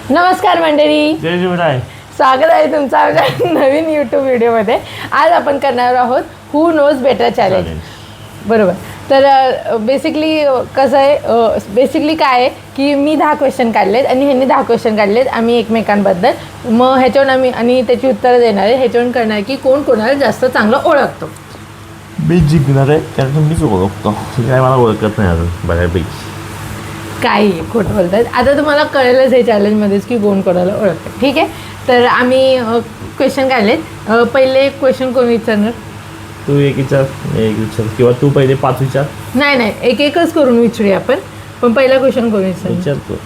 नमस्कार मंडळी, जय शिवराय. स्वागत आहे तुमचं आमच्या नवीन यूट्यूब व्हिडिओमध्ये. आज आपण करणार आहोत हू नोज बेटर चॅलेंज. बरोबर. तर बेसिकली कसं आहे, बेसिकली काय आहे की मी 10 क्वेश्चन काढलेत आणि ह्यांनी 10 क्वेश्चन काढलेत आम्ही एकमेकांबद्दल. मग ह्याच्यावरून आम्ही आणि त्याची उत्तरं देणार आहे. ह्याच्यावरून करणार की कोण कोणाला जास्त चांगलं ओळखतो. मी जिंकणार आहे कारण मीच ओळखतो. काय मला ओळखत नाही अजून बऱ्यापैकी. काही खोटं बोलतात. आता तुम्हाला कळेलच हे चॅलेंजमध्येच की कोण कोणाला ओळखतं. ठीक आहे. तर आम्ही क्वेश्चन काढलेत. पहिले क्वेश्चन कोण विचारणार? तू एक विचार, एक विचार, किंवा तू पहिले 5 विचार. नाही, एक एकच करून विचारूया आपण. पण पहिला क्वेश्चन कोण विचारतो?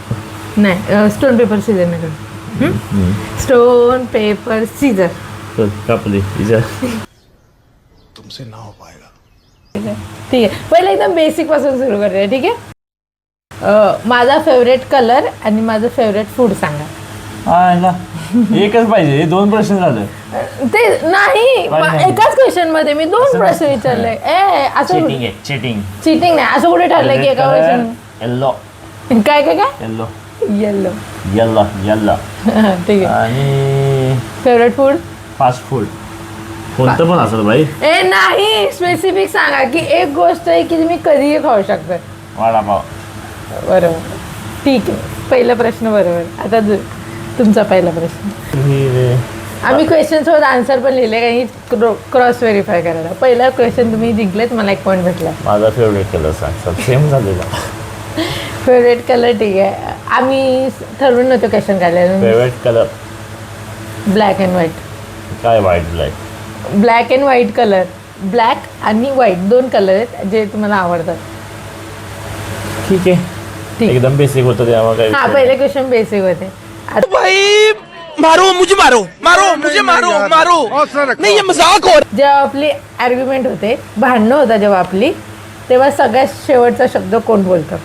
नाही, स्टोन पेपर सीझर नाही करू. Stone paper scissor. चल कापले विचार. तुमसे ना हो पाएगा. ठीक आहे. पहिलं एकदम बेसिक पासून सुरू करूया. ठीक आहे. माझा फेवरेट कलर आणि माझं फेवरेट फूड सांगा. हा ना, एकच पाहिजे. हे 2 प्रश्न झाले. ते नाही, एकाच क्वेश्चन मध्ये मी 2 प्रश्न विचारले. असं चीटिंग आहे, चीटिंग. चीटिंग नाही. असं कुठे ठरलंय की एका क्वेश्चन येल्लो. काय येल्लो येल्लो. Yellow yellow. ठीक आहे. आणि फेवरेट फूड? Fast food. कोणतं पण असेल भाई. नाही, स्पेसिफिक सांगा की एक गोष्ट आहे की तुम्ही कधीही खाऊ शकता. वडापाव. बरोबर. ठीक आहे. पहिला प्रश्न बरोबर. आता तुमचा पहिला प्रश्न. आम्ही क्वेश्चन सोबत आन्सर पण लिहिले काही क्रॉस व्हेरीफाय करायला. पहिला क्वेश्चन तुम्ही जिंकलेत, मला 1 पॉईंट भेटला. माझा फेवरेट कलर सांग. सेम झालेला. Favourite colour. ठीक आहे. आम्ही ठरवून नव्हतं क्वेश्चन काढलेलं. Favourite colour black and white. काय? White black. Black and white colour. Black आणि व्हाईट 2 कलर आहेत जे तुम्हाला आवडतात. ठीक आहे. एकदम बेसिक होतं त्यामुळे हा, काय. पहिले क्वेश्चन बेसिक होते. भाई मारो मुझे, मारो मुझे, मारो नहीं, ये मजाक हो. जेव्हा आपली आर्ग्युमेंट होते, भांडणं होतं जेव्हा आपली, तेव्हा सगळ्यात शेवटचा शब्द कोण बोलतं?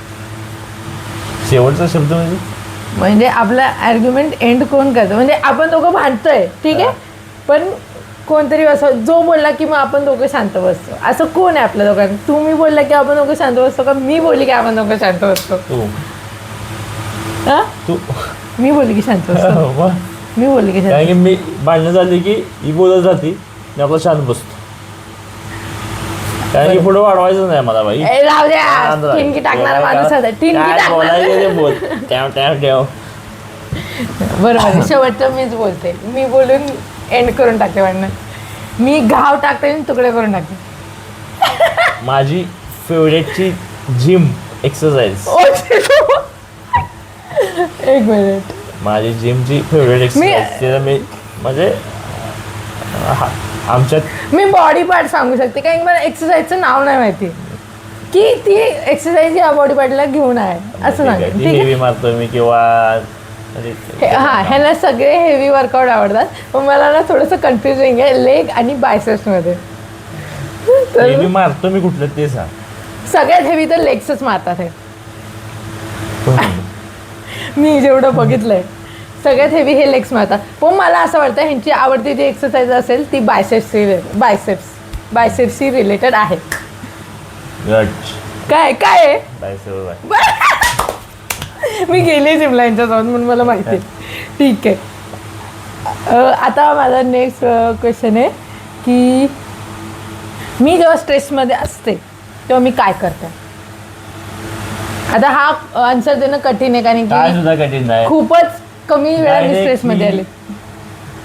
शेवटचा शब्द म्हणजे आपला आर्ग्युमेंट एंड कोण करतं? म्हणजे आपण दोघं भांडतोय, ठीक आहे, पण कोणतरी असं जो बोलला की मग आपण दोघं शांत बसतो, असं कोण आहे आपल्या दोघांना? तुम्ही बोलला की आपण दोघं शांत बसतो का मी बोलली की आपण दोघं शांत बसतो? तू. मी बोलली की शांत बसतो. मी बोलली की कारण की मी भांडणं झाली की ही बोलत जाते मी आपला शांत बसतो. कारण की पुढे वाढवायचं नाही मला भाई. राहू द्या. टिनकी टाकणारा माणूस होता. टिनकी बोलायचं बोल. ठेव. बरोबर. शेवटचं मीच बोलते. मी बोलून एंड करून टाकते भांडणं. मी घाव टाकते आणि तुकडे करून टाकते. माझी फेवरेटची जिम एक्सरसाइज. एक मिनिट. माझी जिमची फेवरेट एक्सरसाइज मी म्हणजे आमच्यात मी बॉडी पार्ट सांगू शकते कारण मला एक्सरसाइजचं नाव नाही माहिती की ती एक्सरसाइज या बॉडी पार्टला घेऊन आहे असं सांगा. ठीक हेवी मारतो मी किंवा हां, ह्याला सगळे हेवी वर्कआउट आवडतात. पण मला ना थोडंसं कन्फ्युजिंग आहे लेग आणि बायसेप्समध्ये. हेवी मारतो मी कुठलं ते सांग. सगळ्यात हेवी तर लेग्सच मारतात हे. मी जेवढं बघितलंय सगळ्यात हेवी हे लेग्स मारतात. पण मला असं वाटतं ह्यांची आवडती जी एक्सरसाइज असेल ती बायसेप्सशी रिलेटेड आहे. काय आहे? मी गेले जिमला यांच्यासोबत म्हणून मला माहिती आहे. ठीक आहे. आता माझा नेक्स्ट क्वेश्चन आहे की मी जेव्हा स्ट्रेसमध्ये असते तेव्हा मी काय करते? आता हा आन्सर देणं कठीण आहे कारण की कठीण नाही. खूपच कमी वेळा मी स्ट्रेसमध्ये आले.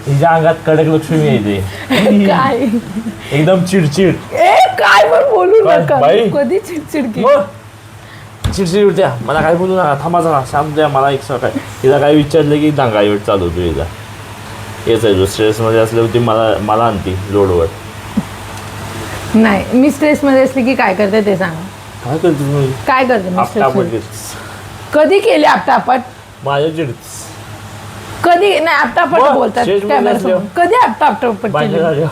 तिच्या अंगात कडक लक्ष्मी येते. काय एकदम चिडचिड. काय पण बोलू नका. बाई. कधी चिडचिड केली? चिडचिड होत्या. मला काय बोलू नका. थांबा जरा शांत द्या. मला एक काय तिला काय विचारलं की दांगा वेळ चालू होतो हिला. हेच आहे जो स्ट्रेसमध्ये असले होती मला आणती लोडवर. नाही, मी स्ट्रेसमध्ये असले की काय करते ते सांगा. काय करते तुम्ही? काय करते मी स्ट्रेसमध्ये? कधी केले आपटापट? माझ्या चिडच. कधी नाही आपटापट बोलतात कॅमेरा. कधी आपटापट केली?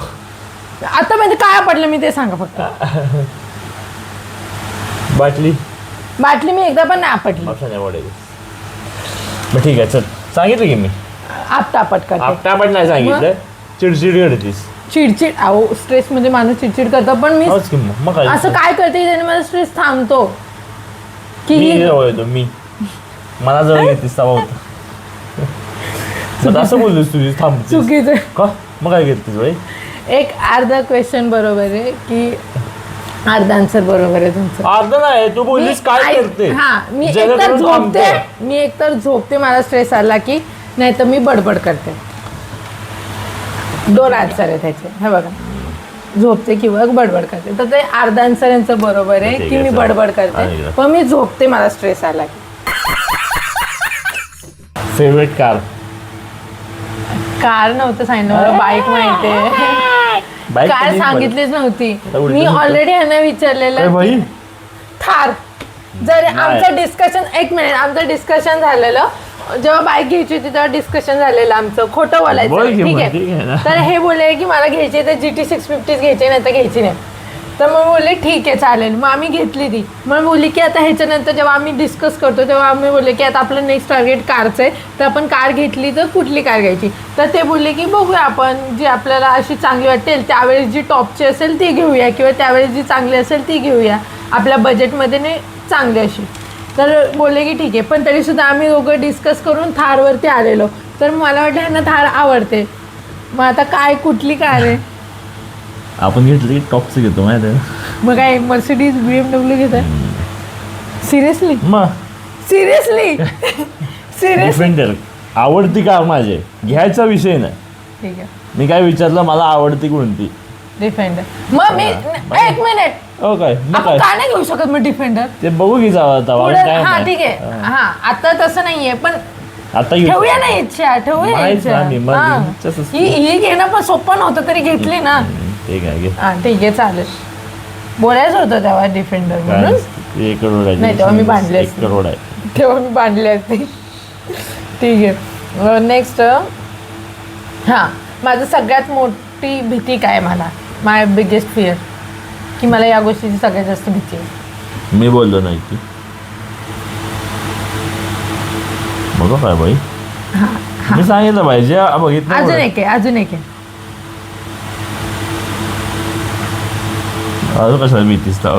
आता म्हणजे काय आपटलं मी ते सांगा फक्त. बाटली मी एकदा पण नाही आपटली. मग ठीक आहे चल. सांगितलं की मी आपटापट करते. आपटापट नाही सांगितलं. चिडचिड करतेस. चिडचिड. अहो स्ट्रेस म्हणजे माणूस चिडचिड करतो पण मी असं काय करते त्याने माझा स्ट्रेस थांबतो की मी मला जवळ येतेस तवा होतं. मग असं बोललीस तुझी थांबतीस चुकीचं. का? मग काय घेतलीस बाई? एक अर्धा क्वेश्चन बरोबर आहे की अर्धा आन्सर बरोबर आहे तुमचं. अर्ध नाही, तू बोललीस काय करते मी एकतर जेणेकरून झोपते, थांबते. मी एकतर झोपते, मला स्ट्रेस आला की, नाही तर मी बडबड करते. 2 आन्सर आहे त्याचे. हे बघा, झोपते किंवा बडबड करते. तर ते अर्धा आन्सर यांचं बरोबर आहे ठीक की आहे, मी चला. बडबड करते, आणि पण मी झोपते मला स्ट्रेस आला की. फेवरेट कार नव्हतं सांगितलं मला, बाईक माहितीये. बाईक कार सांगितलीच नव्हती. उलटं मी सुलटं. ऑलरेडी ह्यांना विचारलेलं भाई थार. जर आमचं डिस्कशन, एक मिनिट, आमचं डिस्कशन झालेलं जेव्हा बाईक घ्यायची होती तेव्हा डिस्कशन झालेलं आमचं, खोटं बोलायचं. बोल की ठीक मग, आहे. ठीक आहे ना. तर हे बोलले की मला घ्यायची तर GT 650 घ्यायची, नाही तर घ्यायची नाही. तर मग बोलले ठीक आहे चालेल. मग आम्ही घेतली ती. मग बोलली की आता ह्याच्यानंतर जेव्हा आम्ही डिस्कस करतो तेव्हा आम्ही बोलले की आता आपलं नेक्स्ट टार्गेट कारचं आहे, तर आपण कार घेतली तर कुठली कार घ्यायची. तर ते बोलले की बघूया आपण, जी आपल्याला अशी चांगली वाटेल त्यावेळेस, जी टॉपची असेल ती घेऊया, किंवा त्यावेळेस जी चांगली असेल ती घेऊया, आपल्या बजेटमध्ये नाही चांगली अशी. तर बोलले की ठीक आहे. पण तरीसुद्धा आम्ही दोघं डिस्कस करून थारवरती आलेलो. तर मला वाटलं ह्यांना थार आवडते. मग आता काय, कुठली कार आहे? आपण घेतली टॉपचं घेतो माहिती आहे. मग काय मर्सिडीज BMW घेत आहे? सिरियसली मग सिरियसली सिरियस? डिफेंडर आवडती कार माझे, घ्यायचा विषय नाही. ठीक आहे, मी काय विचारलं मला आवडती कोणती. डिफेंडर. मग मी एक मिनिट, हो काय मग आपण काय का नाही घेऊ शकत मग डिफेंडर? ते बघू की जावं आता पुढे काय हा नाही. ठीक आहे. हा आता तसं नाहीये, पण आता घेऊ. ठेवूया ना इच्छा, ठेवूया माहित इच्छा. नाही, मग हा. इच्छाच ही घेणं पण सोपं नव्हतं, तरी घेतली ना. ठीक आहे घे. हा ठीक आहे चालेल. बोलायचं होतं तेव्हा डिफेंडर म्हणून. काय 1 करोड आहे. नाही, तेव्हा मी बांधले 1 करोड आहे. तेव्हा मी बांधले असते. ठीक आहे. नेक्स्ट, हां, माझं सगळ्यात मोठी भीती काय, मला माय बिगेस्ट फिअर, की मला या गोष्टीची सगळ्यात जास्त भीती आहे. मी बोललो नाही की बघा काय बाई, मी सांगितलं पाहिजे बघितलं. अजून एक आहे, अजून एक आहे. अजून कशाला भीतीस तू?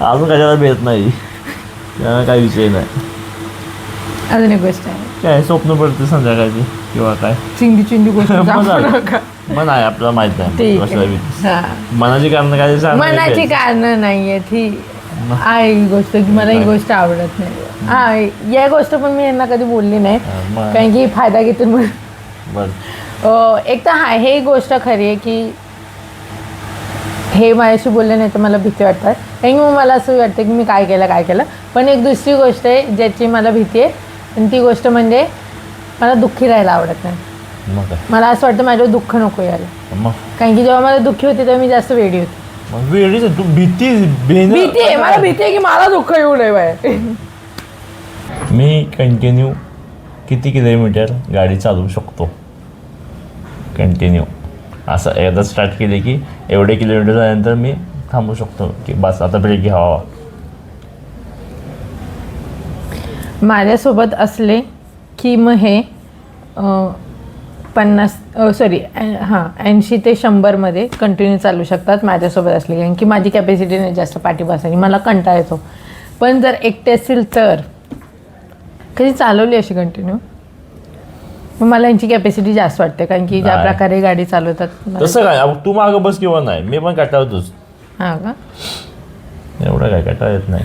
अजून कशाला भेट नाही, त्याला काही विषय नाही. अजून एक गोष्ट आहे. काय स्वप्न पडते संध्याकाळची किंवा काय चिंदी चिंदी गोष्ट मग सांगू झालं. नका. मग नाही आपल्याला माहित नाही ठीक कशाला आहे. भीतीस. हां, मनाची कारण काय ते सांग. मनाची कारणं नाहीये ती आहे ही गोष्ट, की मला ही गोष्ट आवडत नाही. हा, या गोष्ट पण मी यांना कधी बोलली नाही, मग. कारण की फायदा घेतो म्हणून. बरं एक तर हा, हे गोष्ट खरी आहे की हे माझ्याशी बोलले नाही तर मला भीती वाटतात, कारण की मग मला असं वाटतं की मी काय केलं. पण एक दुसरी गोष्ट आहे ज्याची मला भीती आहे, आणि ती गोष्ट म्हणजे मला दुःखी राहायला आवडत नाही. मग काय मला असं वाटतं माझ्यावर दुःख नको यायला, मग कारण की जेव्हा मला दुःखी होते तेव्हा मी जास्त वेडी होते. मग वेळीच आहे, तू भीती भीती आहे, मला भीती आहे की मला दुःख येऊ नये बाहेर. मी कंटिन्यू किती किलोमीटर गाडी चालवू शकतो? कंटिन्यू असं एकदा स्टार्ट केले की एवढे किलोमीटर झाल्यानंतर मी थांबू शकतो की बस आता ब्रेक घ्यावा. माझ्यासोबत असले की मग हे 80 ते 100मध्ये कंटिन्यू चालू शकतात माझ्यासोबत असले, कारण की माझी कॅपॅसिटी नाही जास्त पाठी बसायची, मला कंटाळा येतो. पण जर एकटे असतील तर कधी चालवली अशी कंटिन्यू, मग मला यांची कॅपॅसिटी जास्त वाटते, कारण की ज्या नाही. प्रकारे गाडी चालवतात. तसं काय तू मागं बस किंवा नाही, मी पण कंटाळतोच. हां का? एवढं काय कंटाळा येत नाही.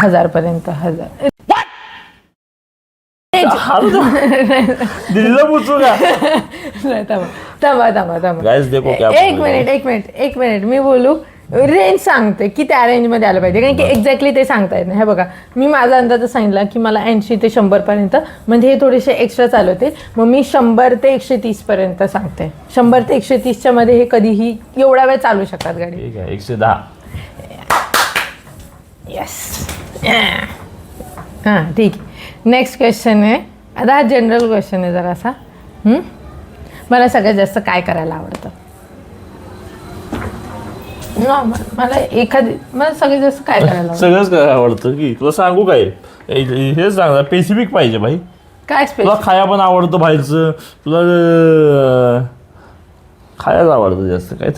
1000पर्यंत. 1000 दिल्लीला पोचू का? नाही, थांबा. Guys, देखो क्या एक मिनिट मी बोलू. रेंज सांगते की त्या रेंजमध्ये आलं पाहिजे, कारण की एक्झॅक्टली ते सांगता येत नाही. हे बघा, मी माझा अंदाज सांगितला की मला 80 ते 100पर्यंत, म्हणजे हे थोडेसे एक्स्ट्रा चालवते. मग मी 100 ते 130पर्यंत सांगते. 100 ते 130च्या मध्ये हे कधीही एवढा वेळ चालू शकतात गाडी. ठीक आहे 110. येस. हां ठीक आहे. नेक्स्ट क्वेश्चन आहे. आता हा जनरल क्वेश्चन आहे जरासा. मला सगळ्यात जास्त काय करायला आवडतं? मला सगळ्यात जास्त काय करायला आवडतं? सगळंच काय आवडतं की तुला सांगू काय? हे सांग, स्पेसिफिक पाहिजे भाई. काय तुला स्पेशल? खाया पण आवडतं बाहेरचं, तुला खायला आवडतं जास्त काय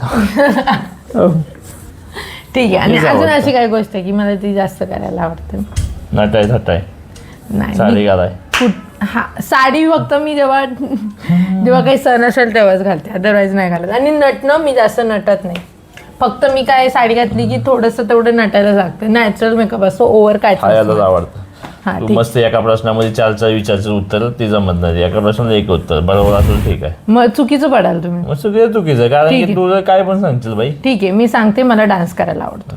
ठीक आहे. आणि हेच अजून आवडतं. अशी काय गोष्ट आहे की मला ती जास्त करायला आवडते? नटाय थटाय नाही, साडी घालाय. हा साडी फक्त मी जेव्हा जेव्हा काही सण असेल तेव्हाच घालते, अदरवाईज नाही घालत. आणि नटणं मी जास्त नटत नाही, फक्त मी काय साडी घातली की थोडंसं तेवढं नटायला लागतं. नॅचरल मेकअप असतो, ओव्हर काय खायलाच आवडतं. हा तू ठीक. मस्त एका प्रश्नामध्ये 4 विचारचं उत्तर ते जमत नाही, एका प्रश्नाला 1 उत्तर बरोबर असेल ठीक आहे. मग चुकीचं पडाल तुम्ही. मग चुकीचं कारण ठीक की आहे. तुला काय पण सांगशील बाई. ठीक आहे, मी सांगते मला डान्स करायला आवडतो,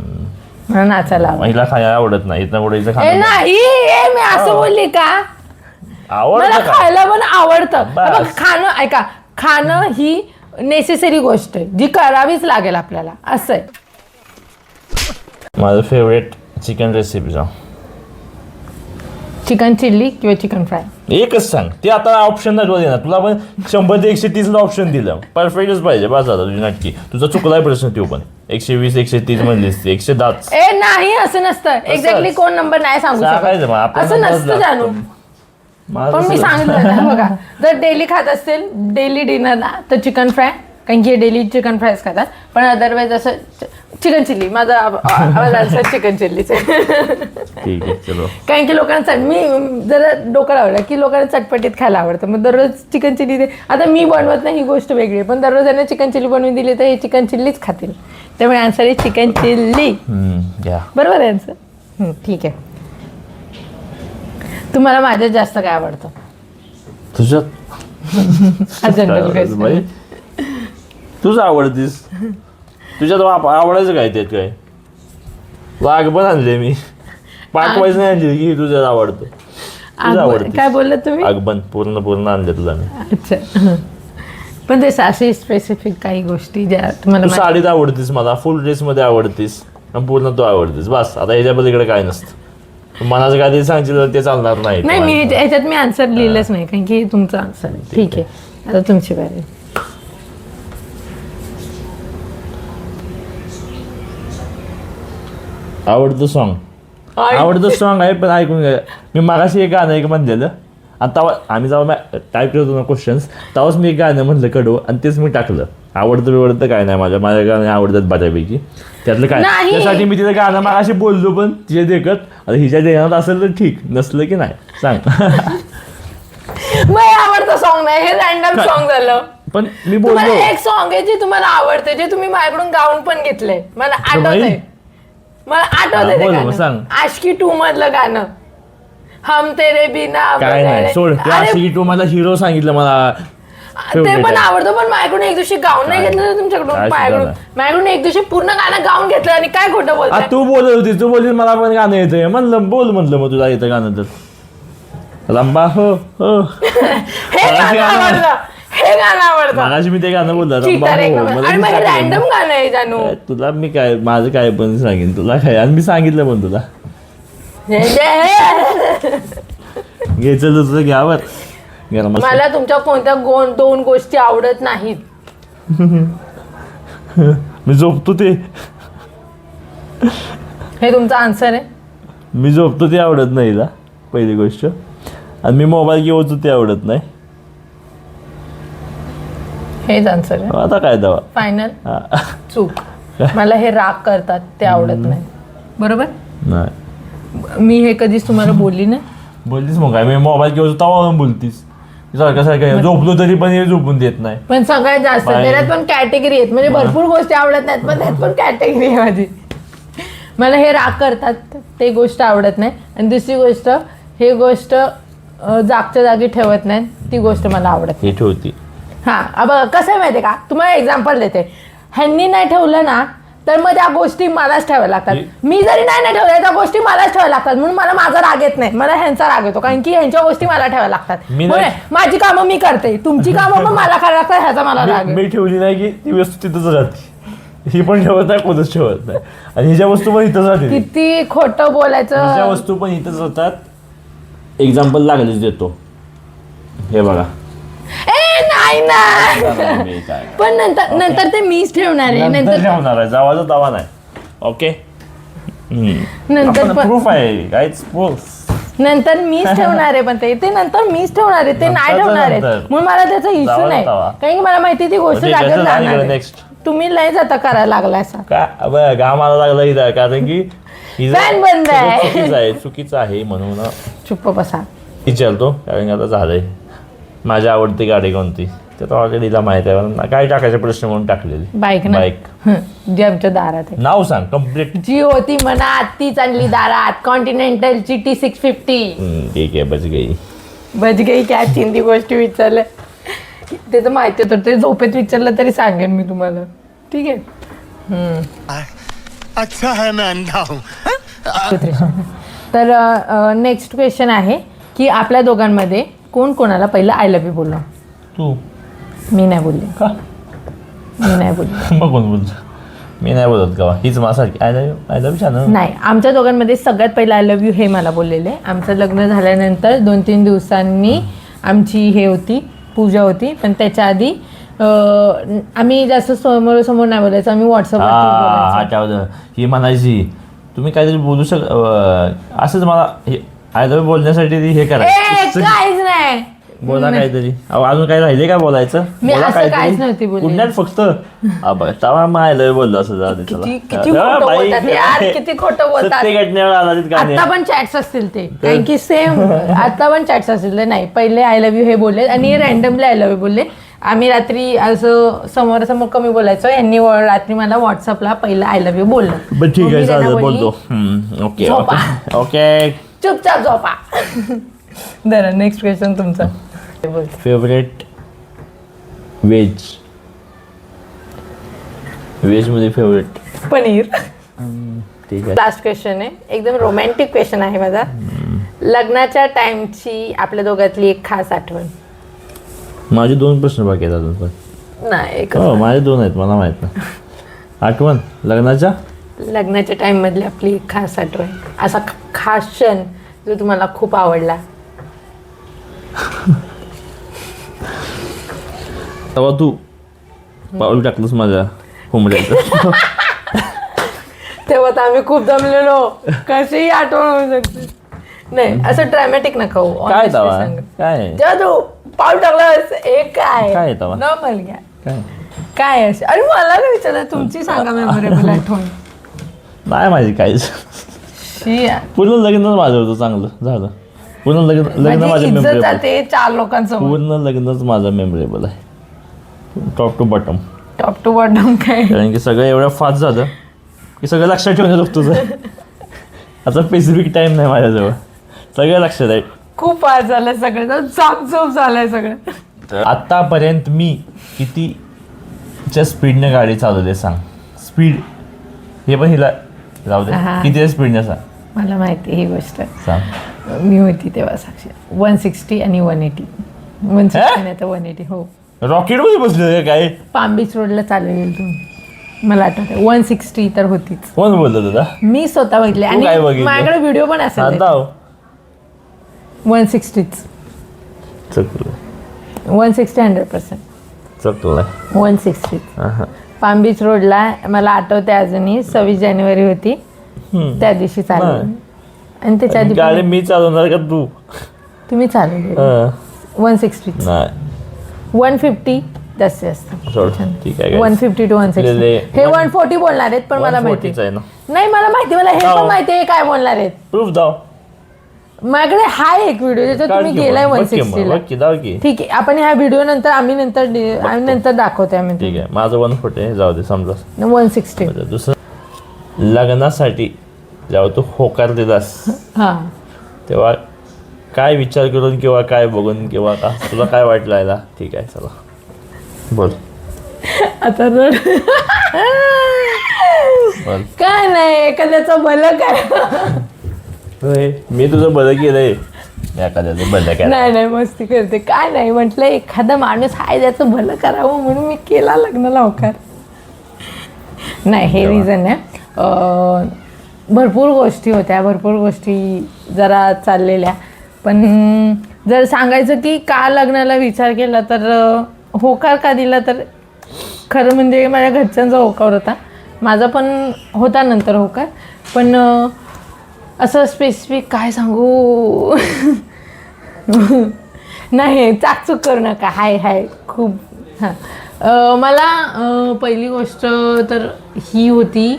मला नाचायला आवडतं. महिला खायला आवडत नाही, इथं पुढे इथं ए खाणं नाही ए, मी असं बोलली का? मला आवडतं का? खायला पण आवडतं. बस. बघ, खाणं ऐका, खाणं ही नेसेसरी गोष्ट आहे जी करावीच लागेल आपल्याला, असं आहे. माझं फेवरेट चिकन रेसिपी सांग. चिकन चिल्ली किंवा चिकन फ्राय. एकच सांग, ते आता ऑप्शन नाही तुला देणार, तुला पण 100 ते 130 ऑप्शन दिलं, परफेक्टच पाहिजे बस आता तुझी नक्की. तुझा चुकलाय प्रश्न तो पण 120 130 म्हणलीस 110. ए नाही, असं नसतं. एक्झॅक्टली कोण नंबर नाही सांगू सांगायचं मग, शकत, आपण असं नंबरच नसतं लागतो. जानू. माझं पण मी असं- सांगितलं ना बघा, जर डेली खात असतील डेली डिनरला तर चिकन फ्राय, कारण की डेली चिकन फ्रायच खातात. पण अदरवाईज असं चिकन चिल्ली, माझा आवाज चिकन चिल्लीच आहे. ठीक आहे चलो. कारण की लोकांना मी जरा डोकं लावलं की लोकांना चटपटीत खायला आवडतं, मग दररोज चिकन चिल्ली दे. आता मी बनवत नाही ही गोष्ट वेगळी आहे, पण दररोज त्यांना चिकन चिल्ली बनवून दिली तर हे चिकन चिल्लीच खातील. त्यामुळे आन्सर आहे चिकन चिल्ली. घ्या. बरोबर आहे आन्सर. ठीक आहे. तुम्हाला माझ्यात जास्त काय आवडतं? तुझ्यात हा जनरल क्वेश्चन. बाई, तूच आवडतीस. तुझ्यात आवडायचं काय त्यात काय? वाघ पण आणले मी, पाठवायचं नाही आणली की तुझ्यात आवडतं. तुझं आवडतं काय बोललात तुम्ही? अगबन पूर्ण आणले तुला मी. अच्छा. पण ते अशी स्पेसिफिक काही गोष्टी ज्या तुम्हाला तू साडीत आवडतीस, मला फुल ड्रेस मध्ये आवडतीस, आणि पूर्ण तू आवडतीस. बस आता ह्याच्या इकडे काय नसतं. मनाचं काय ते सांगशील तर ते चालणार नाही. नाही, मी ह्याच्यात मी आन्सर लिहिलंच नाही, कारण की तुमचा आन्सर आहे. ठीक आहे, आता तुमची बारी. आवडतं सॉन्ग आहे, पण ऐकून घ्या. मी मागाशी एक गाणं म्हणलेलं, आणि तेव्हा आम्ही जेव्हा टाईप करतो ना क्वेश्चन्स, तेव्हाच मी एक गाणं म्हणलं कडू, आणि तेच मी टाकलं. आवडतं काय नाही, माझ्या गाणे आवडतात बऱ्यापैकी. त्यातलं काय नाही. त्यासाठी मी तिथं गाणं मागाशी बोललो, पण तिच्या देखत आता हिच्या देण्यात असेल तर ठीक, नसलं की नाही सांग. मग आवडतं सॉन्ग नाही, हे रॅन्डम सॉन्ग झालं. पण मी तुम्हाला बोललो एक सॉन्ग आहे जे तुम्हाला आवडते, जे तुम्ही माझ्याकडून गाऊन पण घेतलंय, मला बाई. आठवतंय. मला आठवतंय ते बोल मग, गाणं. सांग. आशिकी 2 मधलं गाणं, हम तेरे बिना काय नाही सोड. अरे, अशी तू मला हिरो सांगितलं मला ते favorite पण आहे. आवडतं, पण माझ्याकडून एक दिवशी गाऊन नाही घेतलं ना तुमच्याकडून. काय माझ्याकडून एक दिवशी पूर्ण गाणं गाऊन घेतलं, आणि काय खोटं बोलताय. तू बोलत होती, तू बोलली मला पण गाणं येतंय म्हणलं, बोल म्हणलं मग तुला येतं गाणं तर लंबा हो हो. हे गाणं आवडतं, हे गाणं आवडतं. मगाशी मी ते गाणं बोललो लंबा चितार एक हो. नंबर. मला आणि मी मग सांगितलं. रॅन्डम गाणं आहे जानू. काय तुला मी काय माझं काय पण सांगेन तुला काय, आणि मी सांगितलं पण तुला घ्यायचं तुझं घ्यावर. मला तुमच्या कोणत्या 2 गोष्टी आवडत नाहीत. मी झोपतो ते, हे तुमचा आन्सर आहे. मी झोपतो ते आवडत नाही ना पहिली गोष्ट, आणि मी मोबाईल घेऊन ते आवडत नाही. हेच आन्सर आहे आता काय दवा. फायनल. चूक. मला हे राग करतात ते आवडत नाही. बरोबर. नाही मी हे कधीच तुम्हाला बोलली नाही. बोलतीस मग काय, मी मोबाईल घेऊन तवा बोलतीस सारखं झोपलो तरी पण हे झोपून देत नाही. पण सगळ्यात जास्त बाय. त्याच्यात पण कॅटेगरी आहेत, म्हणजे भरपूर गोष्टी आवडत नाहीत, पण त्यात पण कॅटेगरी आहे माझी. मला हे राग करतात ते गोष्ट आवडत नाही, आणि दुसरी गोष्ट हे गोष्ट जागच्या जागी ठेवत नाही, ती गोष्ट मला आवडत हे ठेवती. हा. बघा कसं आहे माहिती का, तुम्हाला एक्झाम्पल देते. ह्यांनी नाही ठेवलं ना तर मग त्या गोष्टी मलाच ठेवायला लागतात. मी जरी नाही ठेवल्या त्या गोष्टी मलाच ठेवायला लागतात, म्हणून मला माझा राग येत नाही, मला ह्यांचा राग येतो, कारण की ह्यांच्या गोष्टी मला ठेवायला लागतात. माझी कामं मी करते, तुमची कामं पण मला करायला लागतात, ह्याचा मला राग आहे. मी ठेवली नाही की ती वस्तू तिथंच राहते. ही पण ठेवत नाही, कोणच ठेवत नाही, आणि हिच्या वस्तू पण इथंच राहते. किती खोटं बोलायचं. हिच्या वस्तू पण इथंच राहतात. एक्झाम्पल लागलेच देतो, हे बघा. नाही ना. काय पण नंतर ते मीच ठेवणार आहे. नंतर ठेवणार आहे, जावाचा दावा नाही. ओके, नंतर पण प्रूफ आहे काहीच प्रूफ. नंतर मीच ठेवणार आहे, पण ते नंतर मीच ठेवणार आहे, ते नाही ठेवणार आहे, म्हणून मला त्याचा इश्यू नाही, कारण की मला माहिती ती गोष्ट जागेवर जाणार आहे. नेक्स्ट तुम्ही लय जाता करायला लागला असा. का घामाला लागला इथं, कारण की फॅन बंद आहे. चुकीचं आहे म्हणून. चुप्प बसा. विचारतो, कारण आता झालंय. माझी आवडती गाडी कोणती ते तर ऑलरेडीला माहिती आहे, कारण काय टाकायचे प्रश्न म्हणून टाकलेली. बाईक ना, जी आमच्या दारात आहे. नाव सांग कम्प्लीट. जी होती मनात तीच आणली दारात, कॉन्टिनेंटल GT 650. ठीक आहे, बच गई काय चिंदी गोष्टी विचारल्या ते तर माहिती होतं, ते झोपेत विचारलं तरी सांगेन मी तुम्हाला. ठीक आहे. अच्छा है मैं अंधा हूँ. तर नेक्स्ट क्वेश्चन आहे की आपल्या दोघांमध्ये कोण कोणाला पहिलं आय लव्ह यू बोललो? तू. मी नाही बोलले. का? मी नाही बोलले. मग कोण बोलतो? मी नाही बोलत का? हीच माझ्यासारखी आय लव्ह छान. नाही, आमच्या दोघांमध्ये सगळ्यात पहिलं आय लव्ह यू हे मला बोललेले. आमचं लग्न झाल्यानंतर 2-3 दिवसांनी आमची हे होती, पूजा होती, पण त्याच्या आधी आम्ही जास्त समोरासमोर नाही बोलायचं, आम्ही व्हॉट्सअपवर बोलायचं. ही म्हणायची तुम्ही काहीतरी बोलू असंच मला हे आय लव्ह बोलण्यासाठी हे करायचं. काहीच नाही बोला काहीतरी. अजून काय राहिले का बोलायचं? मी असं काहीच नव्हती बोलली. पुण्यात फक्त तेव्हा मग आय लव्ह बोललो असं जाऊ दे. किती खोटं बोलतात यार, किती खोटं बोलतात. सत्य घटनेवर आधारित गाणे. आता पण चॅट्स असतील ते, कारण की सेम आता पण चॅट्स असतील ते. नाही, पहिले आय लव्ह यू हे बोलले आणि रॅन्डमली आय लव्ह यू बोलले. आम्ही रात्री असं समोरासमोर कमी बोलायचो, यांनी रात्री मला व्हॉट्सअपला पहिलं आय लव्ह यू बोललं. ठीक आहे, चालेल, बोलतो. ओके झोपा. ओके, चुपचाप झोपा. बरं, नेक्स्ट क्वेश्चन तुमचा. फेवरेट व्हेज मध्ये फेवरेट पनीर. ठीक आहे. लास्ट क्वेश्चन आहे, एकदम रोमॅन्टिक क्वेश्चन आहे माझा. लग्नाच्या टाइमची आपल्या दोघातली एक खास आठवण. माझे 2 प्रश्न बाकी आहेत अजून पण. नाही, हो, माझे 2 आहेत, मला माहित नाही. आठवण लग्नाच्या टाइम मधली आपली एक खास आठवण, असा खास क्षण जो तुम्हाला खूप आवडला. तेव्हा तू पाऊल टाकलंस माझ्या कोंबड्याचं. तेव्हा तर आम्ही खूप दमलेलो, कशीही आठवण होऊ शकते. नाही, असं ड्रॅमॅटिक नका हो. काय तेव्हा काय तेव्हा तू पाऊल टाकलास, एक काय काय तेव्हा? नॉर्मल घ्या. काय काय असे? अरे मला नाही विचारलं, तुमची सांगा मेमोरेबल आठवण. नाही माझी काहीच. पूर्ण लग्नच माझं होतं, चांगलं झालं. पूर्ण लग्न माझं इज्जत मेमोरेबल. जाते 4 लोकांसमोर. पूर्ण लग्नच माझं मेमोरेबल आहे, टॉप टू बॉटम. काय? कारण की सगळं एवढं फास्ट झालं की सगळं लक्षात ठेवणं तुझं. आता स्पेसिफिक टाइम नाही माझ्याजवळ, सगळं लक्षात आहे. खूप फास्ट झालं सगळं, झोप झालंय सगळं. आतापर्यंत मी कितीच्या स्पीडने गाडी चालवते सांग. स्पीड हे पण हिला जाऊ दे, किती स्पीडने सांग. मला माहिती ही गोष्ट, सांग. मी होती तेव्हा साक्षी. 160 आणि 180. 160 नाही तर 180. हो, रॉकेट मध्ये बसले काय? पाम बीच रोडला चाललेली तुम्ही, मला आठवतं. 160 तर होतीच. कोण बोलतो तुला? मी स्वतः बघितले आणि माझ्याकडे व्हिडिओ पण असेल. 160च. 160 100%. 160. पाम बीच रोडला मला आठवते अजूनही. 26 जानेवारी होती, त्या दिवशी चालवली. आणि त्याच्या आधी गाडी मी चालवणार का तू? तुम्ही चालवली. 160. नाही, 150 जास्तीत जास्त. ठीक आहे. 150 to 160. हे 140 बोलणार आहेत, पण मला माहिती नाही. मला माहिती, मला हे पण माहिती आहे काय बोलणार आहेत. प्रूफ दाव. माझ्याकडे हा एक व्हिडिओ ज्याच्यात तुम्ही गेलाय 160 ला. ठीक आहे, आपण ह्या व्हिडिओ नंतर आम्ही नंतर दाखवतोय आम्ही. ठीक आहे, माझं 140 आहे, जाऊ दे समजा. 160. दुसरं, लग्नासाठी जेव्हा तू होकार दिलास हा, तेव्हा काय विचार करून किंवा काय बघून किंवा का तुला काय वाटलं याला? ठीक आहे, चला बोल. आता बोल. काय नाही, एखाद्याचं भलं काय. मी तुझं बरं केलंय, एखाद्याचं भलं काय? नाही, मस्ती करते. काय नाही, म्हटलं एखादा माणूस आहे त्याचं भलं करावं म्हणून मी केला लग्नाला होकार. नाही, हे रिझन आहे. भरपूर गोष्टी होत्या, भरपूर गोष्टी जरा चाललेल्या. पण जर सांगायचं की का लग्नाला विचार केला तर होकार का दिला, तर खरं म्हणजे माझ्या घरच्यांचा होकार होता. माझा पण होता नंतर होकार, पण असं स्पेसिफिक काय सांगू. नाही, चाकचूक करू नका. हाय खूप. हां, मला पहिली गोष्ट तर ही होती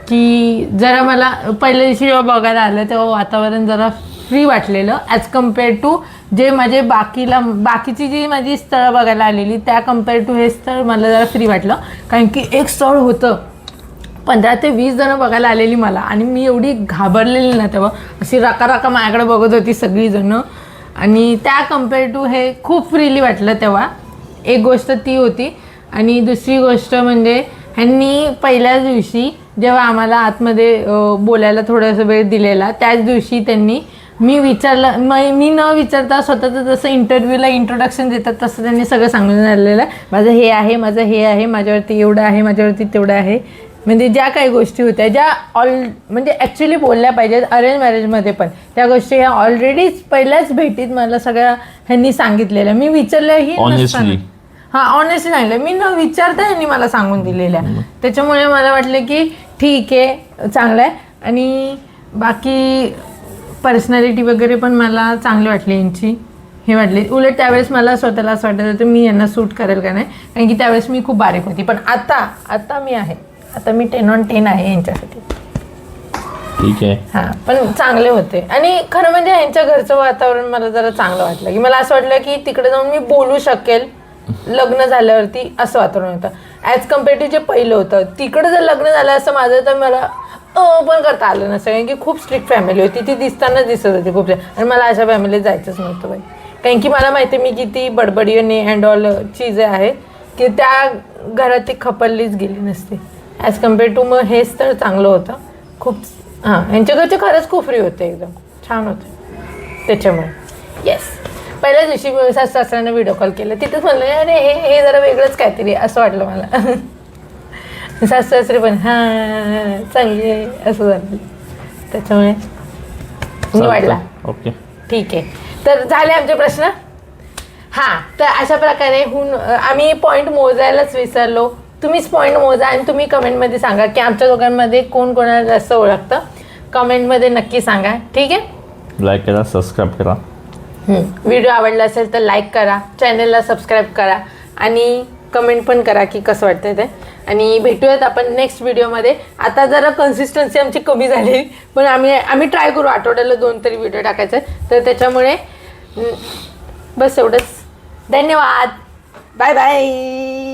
की जरा मला पहिल्या दिवशी जेव्हा बघायला आलं तेव्हा वातावरण जरा फ्री वाटलेलं ॲज कम्पेअर टू जे माझे बाकीची जी माझी स्थळं बघायला आलेली त्या कम्पेअर टू हे स्थळ मला जरा फ्री वाटलं. कारण की एक स्थळ होतं 15 ते 20 जणं बघायला आलेली मला, आणि मी एवढी घाबरलेली ना तेव्हा, अशी राका माझ्याकडे बघत होती सगळीजणं. आणि त्या कम्पेअर टू हे खूप फ्रीली वाटलं तेव्हा. एक गोष्ट ती होती. आणि दुसरी गोष्ट म्हणजे ह्यांनी पहिल्याच दिवशी जेव्हा आम्हाला आतमध्ये बोलायला थोडासा वेळ दिलेला, त्याच दिवशी त्यांनी मी न विचारता स्वतःचं जसं इंटरव्ह्यूला इंट्रोडक्शन देतात तसं त्यांनी सगळं सांगून झालेलं आहे. माझं हे आहे, माझं हे आहे, माझ्यावरती एवढं आहे, माझ्यावरती तेवढं आहे. म्हणजे ज्या काही गोष्टी होत्या ज्या म्हणजे ॲक्च्युली बोलल्या पाहिजेत अरेंज मॅरेजमध्ये पण, त्या गोष्टी ह्या ऑलरेडीच पहिल्याच भेटीत मला सगळ्या ह्यांनी सांगितलेल्या. मी विचारल्याही नसताना, ऑनेस्टली सांगितलं, मी न विचारता ह्यांनी मला सांगून दिलेल्या. त्याच्यामुळे मला वाटलं की ठीक आहे, चांगलं आहे. आणि बाकी पर्सनॅलिटी वगैरे पण मला चांगली वाटली यांची, हे वाटले. उलट त्यावेळेस मला स्वतःला असं वाटत होतं मी यांना सूट करेल का नाही, कारण की त्यावेळेस मी खूप बारीक होती. पण आता मी आहे, आता मी 10 on 10 आहे यांच्यासाठी. ठीक आहे. हां, पण चांगले होते. आणि खरं म्हणजे यांच्या घरचं वातावरण मला जरा चांगलं वाटलं, की मला असं वाटलं की तिकडे जाऊन मी बोलू शकेल लग्न झाल्यावरती, असं वातावरण होतं. ॲज कम्पेअर टू जे पहिलं होतं तिकडं जर लग्न झालं असं माझं, तर मला पण करता आलं नसतं. कारण की खूप स्ट्रिक्ट फॅमिली होती, ती दिसतानाच दिसत होती खूप. आणि मला अशा फॅमिलीत जायचंच नव्हतं बाई. कारण की मला माहिती आहे मी किती बडबडीने अँड ऑल चीज आहे, की त्या घरात ती खपरलीच गेली नसते. ॲज कम्पेअर टू मग हे स्थळ चांगलं होतं खूप. हां, यांच्या घरचे खरंच खूप फ्री होते, एकदम छान होते. त्याच्यामुळे येस, पहिल्या दिवशी मी सासऱ्यांना व्हिडिओ कॉल केला, तिथंच म्हणलं अरे हे जरा वेगळंच काहीतरी असं वाटलं मला. सासरे पण हां चांगली आहे असं झालं. त्याच्यामुळे निवडला. ओके, ठीक आहे. तर झाले आमचे प्रश्न. हां, तर अशा प्रकारे आम्ही पॉईंट मोजायलाच विसरलो. तुम्हीच पॉईंट मोजा आणि तुम्ही कमेंटमध्ये सांगा की आमच्या दोघांमध्ये कोण कोणाला जास्त ओळखतं. कमेंटमध्ये नक्की सांगा, ठीक आहे. लाईक करा, सबस्क्राईब करा. व्हिडिओ आवडला असेल तर लाईक करा, चॅनलला सबस्क्राईब करा आणि कमेंट पण करा की कसं वाटतं ते. आणि भेटूयात आपण नेक्स्ट व्हिडिओमध्ये. आता जरा कन्सिस्टन्सी आमची कमी झाली, पण आम्ही ट्राय करू आठवड्याला 2 तरी व्हिडिओ टाकायचे. तर त्याच्यामुळे बस एवढंच. धन्यवाद. Bye bye.